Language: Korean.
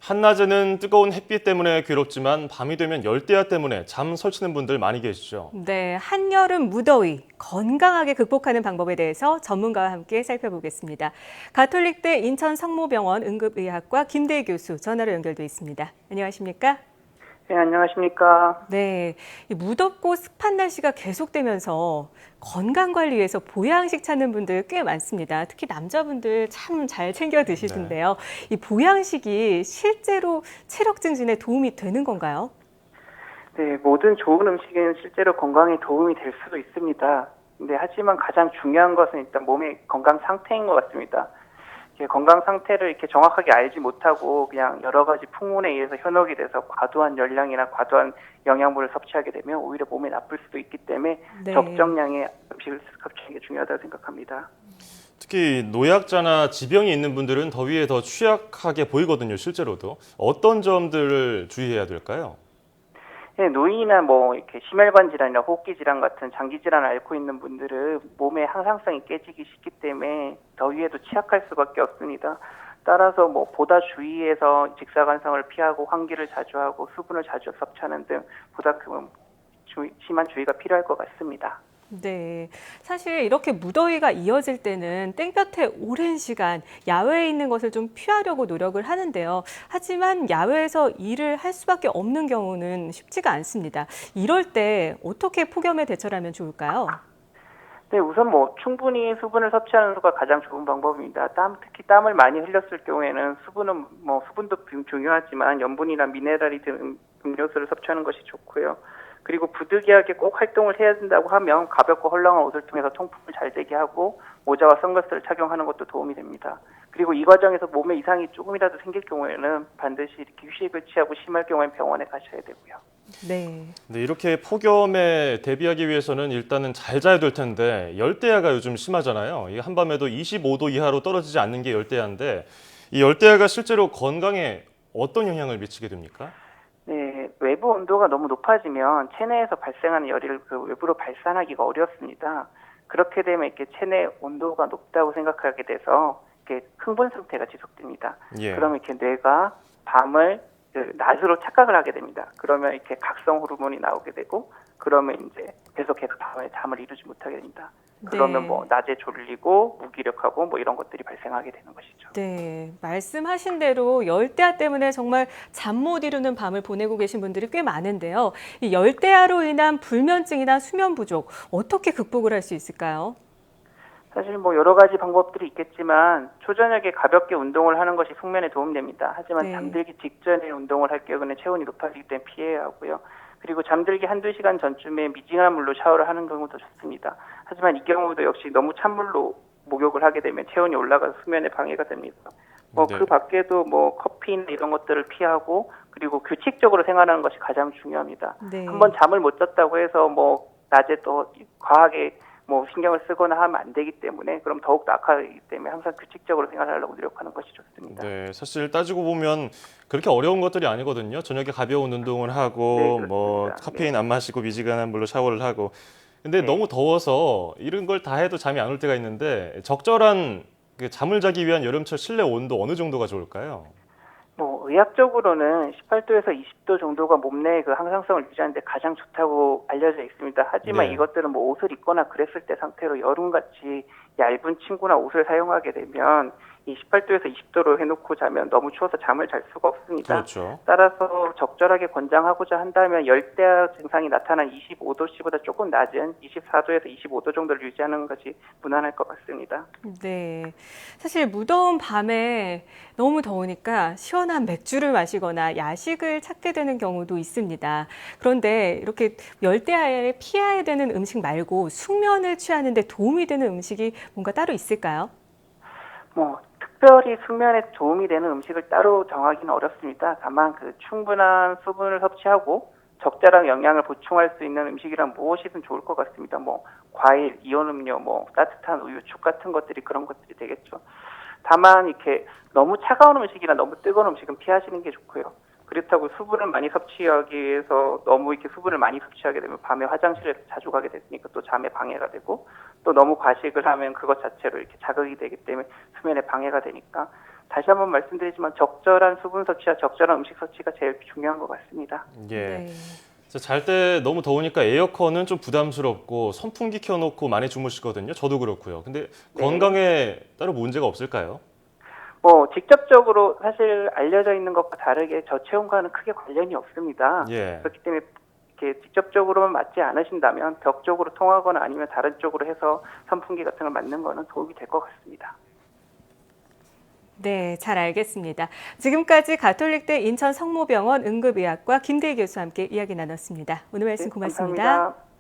한낮에는 뜨거운 햇빛 때문에 괴롭지만 밤이 되면 열대야 때문에 잠 설치는 분들 많이 계시죠. 네, 한여름 무더위 건강하게 극복하는 방법에 대해서 전문가와 함께 살펴보겠습니다. 가톨릭대 인천 성모병원 응급의학과 김대희 교수 전화로 연결돼 있습니다. 안녕하십니까? 네, 안녕하십니까. 네, 이 무덥고 습한 날씨가 계속되면서 건강 관리위해서 보양식 찾는 분들 꽤 많습니다. 특히 남자분들 참 잘 챙겨 네. 드시던데요. 이 보양식이 실제로 체력 증진에 도움이 되는 건가요? 네, 모든 좋은 음식은 실제로 건강에 도움이 될 수도 있습니다. 근데 하지만 가장 중요한 것은 일단 몸의 건강 상태인 것 같습니다. 이렇게 건강 상태를 이렇게 정확하게 알지 못하고 그냥 여러 가지 풍문에 의해서 현혹이 돼서 과도한 열량이나 과도한 영양분을 섭취하게 되면 오히려 몸에 나쁠 수도 있기 때문에 네. 적정량의 음식을 섭취하는 게 중요하다고 생각합니다. 특히 노약자나 지병이 있는 분들은 더위에 더 취약하게 보이거든요, 실제로도. 어떤 점들을 주의해야 될까요? 네, 노인이나 뭐 이렇게 심혈관 질환이나 호흡기 질환 같은 장기 질환을 앓고 있는 분들은 몸의 항상성이 깨지기 쉽기 때문에 더위에도 취약할 수밖에 없습니다. 따라서 뭐 보다 주의해서 직사광선을 피하고 환기를 자주 하고 수분을 자주 섭취하는 등 보다 심한 주의가 필요할 것 같습니다. 네, 사실 이렇게 무더위가 이어질 때는 땡볕에 오랜 시간 야외에 있는 것을 좀 피하려고 노력을 하는데요. 하지만 야외에서 일을 할 수밖에 없는 경우는 쉽지가 않습니다. 이럴 때 어떻게 폭염에 대처를 하면 좋을까요? 네, 우선 뭐 충분히 수분을 섭취하는 수가 가장 좋은 방법입니다. 특히 땀을 많이 흘렸을 경우에는 수분도 중요하지만 염분이나 미네랄이 든 음료수를 섭취하는 것이 좋고요. 그리고 부득이하게 꼭 활동을 해야 된다고 하면 가볍고 헐렁한 옷을 통해서 통풍을 잘 되게 하고 모자와 선글라스를 착용하는 것도 도움이 됩니다. 그리고 이 과정에서 몸에 이상이 조금이라도 생길 경우에는 반드시 이렇게 휴식을 취하고 심할 경우엔 병원에 가셔야 되고요. 네. 네, 이렇게 폭염에 대비하기 위해서는 일단은 잘 자야 될 텐데 열대야가 요즘 심하잖아요. 이 한밤에도 25도 이하로 떨어지지 않는 게 열대야인데 이 열대야가 실제로 건강에 어떤 영향을 미치게 됩니까? 네, 외부 온도가 너무 높아지면 체내에서 발생하는 열을 그 외부로 발산하기가 어렵습니다. 그렇게 되면 이렇게 체내 온도가 높다고 생각하게 돼서 이렇게 흥분 상태가 지속됩니다. 예. 그러면 이렇게 뇌가 밤을 낮으로 착각을 하게 됩니다. 그러면 이렇게 각성 호르몬이 나오게 되고 그러면 이제 계속해서 밤에 잠을 이루지 못하게 됩니다. 그러면 뭐 네. 낮에 졸리고 무기력하고 뭐 이런 것들이 발생하게 되는 것이죠. 네, 말씀하신 대로 열대야 때문에 정말 잠 못 이루는 밤을 보내고 계신 분들이 꽤 많은데요. 이 열대야로 인한 불면증이나 수면 부족 어떻게 극복을 할 수 있을까요? 사실 뭐 여러 가지 방법들이 있겠지만 초저녁에 가볍게 운동을 하는 것이 숙면에 도움됩니다. 하지만 네. 잠들기 직전에 운동을 할 경우는 체온이 높아지기 때문에 피해야 하고요. 그리고 잠들기 한두 시간 전쯤에 미지근한 물로 샤워를 하는 경우도 좋습니다. 하지만 이 경우도 역시 너무 찬물로 목욕을 하게 되면 체온이 올라가서 수면에 방해가 됩니다. 뭐 네. 그 밖에도 뭐 커피나 이런 것들을 피하고 그리고 규칙적으로 생활하는 것이 가장 중요합니다. 한번 네. 잠을 못 잤다고 해서 뭐 낮에 또 과하게 뭐 신경을 쓰거나 하면 안 되기 때문에 그럼 더욱 악화되기 때문에 항상 규칙적으로 생활하려고 노력하는 것이 좋습니다. 네, 사실 따지고 보면 그렇게 어려운 것들이 아니거든요. 저녁에 가벼운 운동을 네, 하고 뭐 그렇습니다. 네, 카페인 안 마시고 미지근한 물로 샤워를 하고. 근데 네. 너무 더워서 이런 걸 다 해도 잠이 안 올 때가 있는데 적절한 그 잠을 자기 위한 여름철 실내 온도 어느 정도가 좋을까요? 뭐 의학적으로는 18도에서 20도 정도가 몸 내의 그 항상성을 유지하는 데 가장 좋다고 알려져 있습니다. 하지만 네. 이것들은 뭐 옷을 입거나 그랬을 때 상태로 여름같이 얇은 침구나 옷을 사용하게 되면 이 18도에서 20도로 해놓고 자면 너무 추워서 잠을 잘 수가 없습니다. 그렇죠. 따라서 적절하게 권장하고자 한다면 열대야 증상이 나타난 25도씨보다 조금 낮은 24도에서 25도 정도를 유지하는 것이 무난할 것 같습니다. 네. 사실 무더운 밤에 너무 더우니까 시원한 맥주를 마시거나 야식을 찾게 되는 경우도 있습니다. 그런데 이렇게 열대야에 피해야 되는 음식 말고 숙면을 취하는 데 도움이 되는 음식이 뭔가 따로 있을까요? 뭐 특별히 숙면에 도움이 되는 음식을 따로 정하기는 어렵습니다. 다만 그 충분한 수분을 섭취하고 적절한 영양을 보충할 수 있는 음식이란 무엇이든 좋을 것 같습니다. 뭐 과일, 이온 음료, 뭐 따뜻한 우유, 죽 같은 것들이 그런 것들이 되겠죠. 다만 이렇게 너무 차가운 음식이나 너무 뜨거운 음식은 피하시는 게 좋고요. 그렇다고 수분을 많이 섭취하기 위해서 너무 이렇게 수분을 많이 섭취하게 되면 밤에 화장실에 자주 가게 됐으니까 또 잠에 방해가 되고 또 너무 과식을 하면 그것 자체로 이렇게 자극이 되기 때문에 수면에 방해가 되니까 다시 한번 말씀드리지만 적절한 수분 섭취와 적절한 음식 섭취가 제일 중요한 것 같습니다. 예. 잘 때 너무 더우니까 에어컨은 좀 부담스럽고 선풍기 켜놓고 많이 주무시거든요. 저도 그렇고요. 근데 네. 건강에 따로 문제가 없을까요? 직접적으로 사실 알려져 있는 것과 다르게 저체온과는 크게 관련이 없습니다. 예. 그렇기 때문에 이렇게 직접적으로만 맞지 않으신다면 벽 쪽으로 통하거나 아니면 다른 쪽으로 해서 선풍기 같은 걸 맞는 거는 도움이 될 것 같습니다. 네, 잘 알겠습니다. 지금까지 가톨릭대 인천 성모병원 응급의학과 김대희 교수와 함께 이야기 나눴습니다. 오늘 말씀 네, 고맙습니다. 감사합니다.